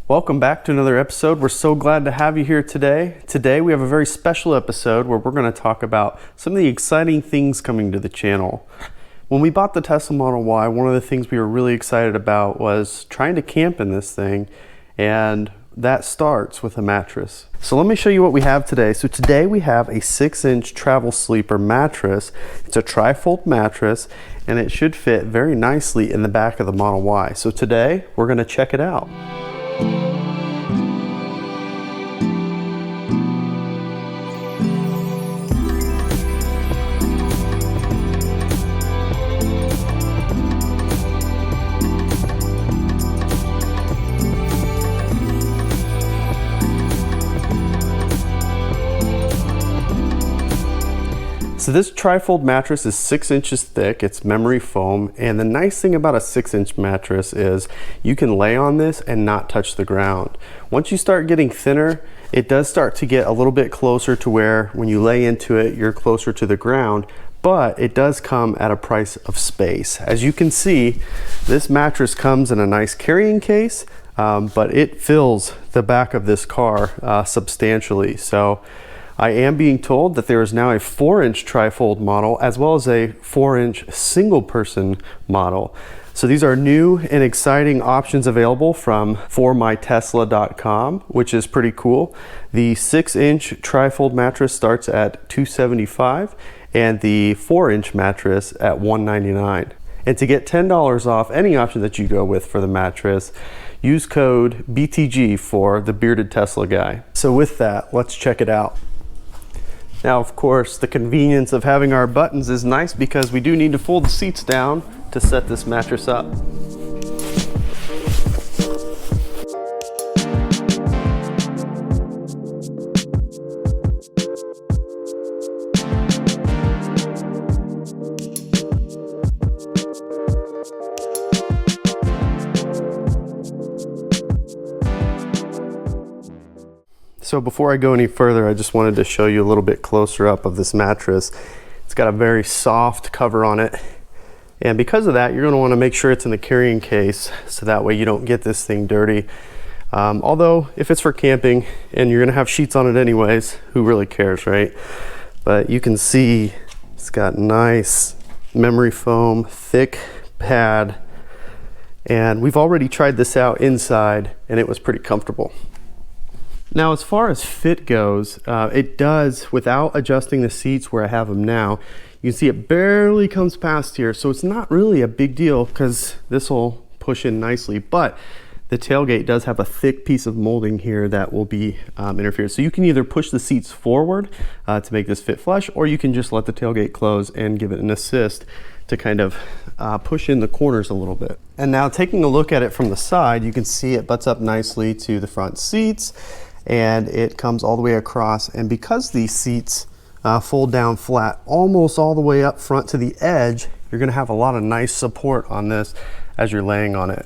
Welcome back to another episode. We're so glad to have you here today. Today we have a very special episode where we're going to talk about some of the exciting things coming to the channel. When we bought the Tesla Model Y, one of the things we were really excited about was trying to camp in this thing, and that starts with a mattress. So let me show you what we have today. So today we have a 6-inch travel sleeper mattress. It's a tri-fold mattress and it should fit very nicely in the back of the Model Y. So today we're going to check it out. So this tri-fold mattress is 6 inches thick, it's memory foam, and the nice thing about a 6-inch mattress is you can lay on this and not touch the ground. Once you start getting thinner, it does start to get a little bit closer to where when you lay into it, you're closer to the ground, but it does come at a price of space. As you can see, this mattress comes in a nice carrying case, but it fills the back of this car substantially. So I am being told that there is now a 4-inch tri-fold model as well as a 4-inch single person model. So these are new and exciting options available from formytesla.com, which is pretty cool. The 6-inch tri-fold mattress starts at $275 and the 4-inch mattress at $199. And to get $10 off any option that you go with for the mattress, use code BTG for the Bearded Tesla Guy. So with that, let's check it out. Now, of course, the convenience of having our buttons is nice because we do need to fold the seats down to set this mattress up. So before I go any further, I just wanted to show you a little bit closer up of this mattress. It's got a very soft cover on it. And because of that, you're gonna wanna make sure it's in the carrying case so that way you don't get this thing dirty. Although if it's for camping and you're gonna have sheets on it anyways, who really cares, right? But you can see it's got nice memory foam, thick pad. And we've already tried this out inside and it was pretty comfortable. Now, as far as fit goes, it does, without adjusting the seats where I have them now, you can see it barely comes past here. So it's not really a big deal because this will push in nicely, but the tailgate does have a thick piece of molding here that will be interfered. So you can either push the seats forward to make this fit flush, or you can just let the tailgate close and give it an assist to kind of push in the corners a little bit. And now taking a look at it from the side, you can see it butts up nicely to the front seats. And it comes all the way across, and because these seats fold down flat almost all the way up front to the edge, you're gonna have a lot of nice support on this as you're laying on it.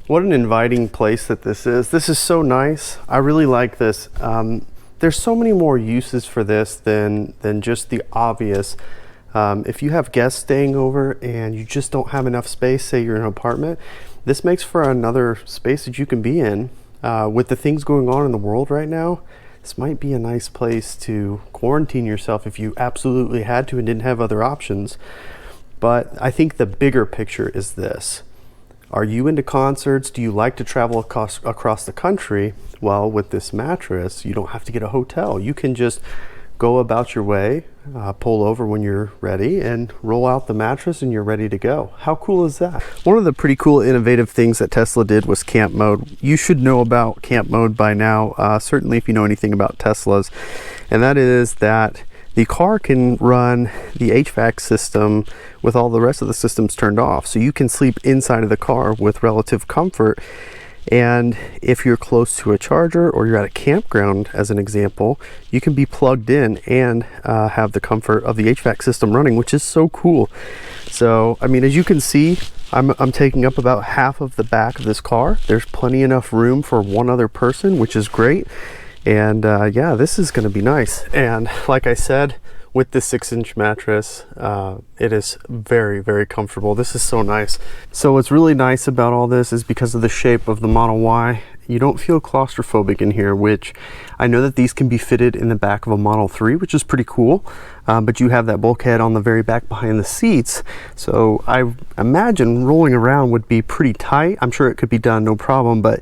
What an inviting place that this is. This is so nice. I really like this. There's so many more uses for this than just the obvious. If you have guests staying over and you just don't have enough space, say you're in an apartment, this makes for another space that you can be in. With the things going on in the world right now, this might be a nice place to quarantine yourself if you absolutely had to and didn't have other options. But I think the bigger picture is this. Are you into concerts? Do you like to travel across the country? Well, with this mattress, you don't have to get a hotel. You can just go about your way, pull over when you're ready, and roll out the mattress and you're ready to go. How cool is that? One of the pretty cool innovative things that Tesla did was camp mode. You should know about camp mode by now, certainly if you know anything about Teslas, and that is that the car can run the HVAC system with all the rest of the systems turned off. So you can sleep inside of the car with relative comfort. And if you're close to a charger or you're at a campground, as an example, you can be plugged in and have the comfort of the HVAC system running, which is so cool. So, I mean, as you can see, I'm taking up about half of the back of this car. There's plenty enough room for one other person, which is great. And yeah, this is going to be nice. And like I said, with the 6-inch mattress. It is very, very comfortable. This is so nice. So what's really nice about all this is because of the shape of the Model Y, you don't feel claustrophobic in here, which I know that these can be fitted in the back of a Model 3, which is pretty cool. But you have that bulkhead on the very back behind the seats. So I imagine rolling around would be pretty tight. I'm sure it could be done, no problem, but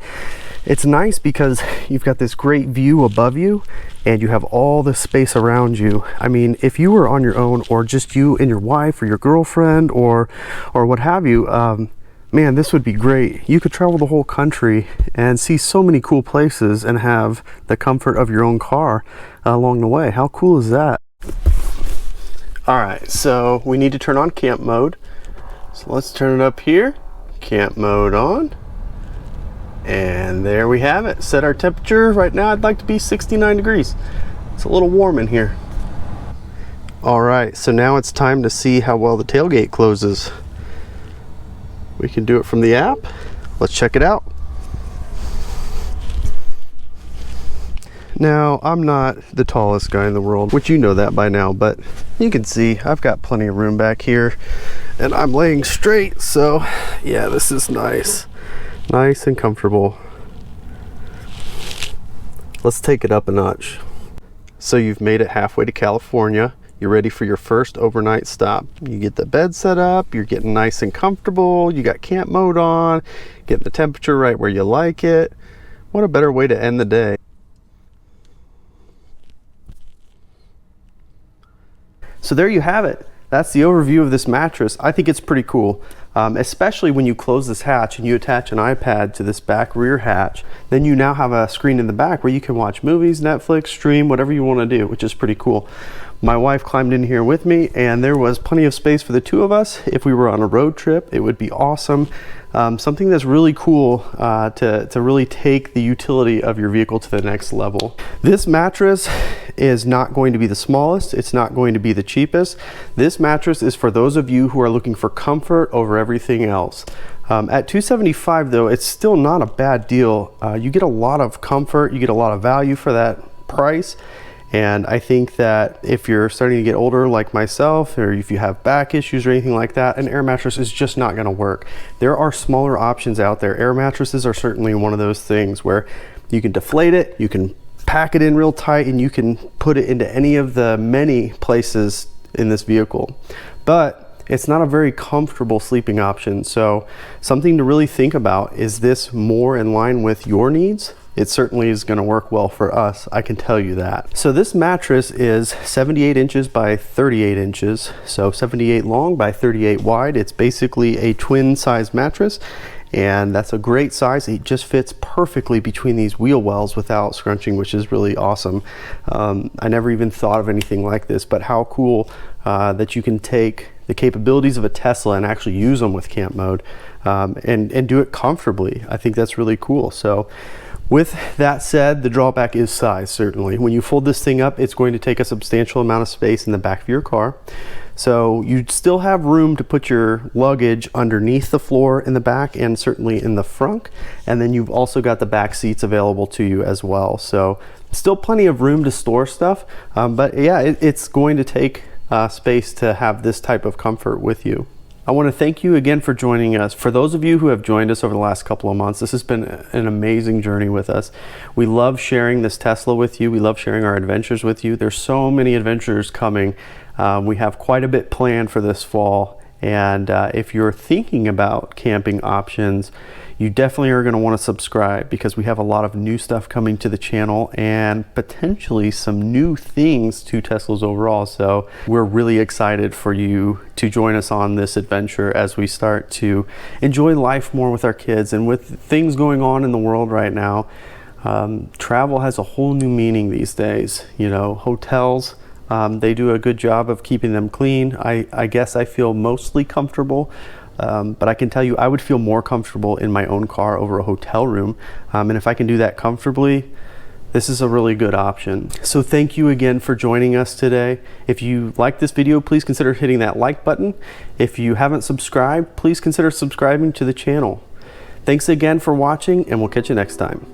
it's nice because you've got this great view above you and you have all the space around you. I mean, if you were on your own, or just you and your wife or your girlfriend or what have you, man, this would be great. You could travel the whole country and see so many cool places and have the comfort of your own car along the way. How cool is that? All right, so we need to turn on camp mode. So let's turn it up here. Camp mode on. And there we have it. Set our temperature. Right now I'd like to be 69 degrees. It's a little warm in here. All right, so now it's time to see how well the tailgate closes. We can do it from the app. Let's check it out. Now, I'm not the tallest guy in the world, which you know that by now, but you can see I've got plenty of room back here and I'm laying straight. So yeah, this is nice. Nice and comfortable. Let's take it up a notch. So you've made it halfway to California. You're ready for your first overnight stop. You get the bed set up, you're getting nice and comfortable, you got camp mode on, getting the temperature right where you like it. What a better way to end the day. So there you have it. That's the overview of this mattress. I think it's pretty cool, especially when you close this hatch and you attach an iPad to this back rear hatch. Then you now have a screen in the back where you can watch movies, Netflix, stream, whatever you want to do, which is pretty cool. My wife climbed in here with me and there was plenty of space for the two of us. If we were on a road trip, it would be awesome. Something that's really cool to really take the utility of your vehicle to the next level. This mattress is not going to be the smallest. It's not going to be the cheapest. This mattress is for those of you who are looking for comfort over everything else. At $275 though, it's still not a bad deal. You get a lot of comfort, you get a lot of value for that price. And I think that if you're starting to get older like myself, or if you have back issues or anything like that, an air mattress is just not going to work. There are smaller options out there. Air mattresses are certainly one of those things where you can deflate it, you can pack it in real tight, and you can put it into any of the many places in this vehicle. But it's not a very comfortable sleeping option. So something to really think about, is this more in line with your needs? It certainly is going to work well for us, I can tell you that. So this mattress is 78 inches by 38 inches, so 78 long by 38 wide. It's basically a twin size mattress, and that's a great size. It just fits perfectly between these wheel wells without scrunching, which is really awesome. I never even thought of anything like this, but how cool that you can take the capabilities of a Tesla and actually use them with camp mode and do it comfortably. I think that's really cool. So with that said, the drawback is size, certainly. When you fold this thing up, it's going to take a substantial amount of space in the back of your car. So you still have room to put your luggage underneath the floor in the back and certainly in the front. And then you've also got the back seats available to you as well. So still plenty of room to store stuff. But yeah, it's going to take space to have this type of comfort with you. I want to thank you again for joining us. For those of you who have joined us over the last couple of months, this has been an amazing journey with us. We love sharing this Tesla with you. We love sharing our adventures with you. There's so many adventures coming. We have quite a bit planned for this fall. And if you're thinking about camping options, you definitely are going to want to subscribe, because we have a lot of new stuff coming to the channel and potentially some new things to Teslas overall. So we're really excited for you to join us on this adventure as we start to enjoy life more with our kids. And with things going on in the world right now, travel has a whole new meaning these days. You know, hotels, they do a good job of keeping them clean. I guess I feel mostly comfortable. But I can tell you, I would feel more comfortable in my own car over a hotel room. And if I can do that comfortably, this is a really good option. So thank you again for joining us today. If you like this video, please consider hitting that like button. If you haven't subscribed, please consider subscribing to the channel. Thanks again for watching, and we'll catch you next time.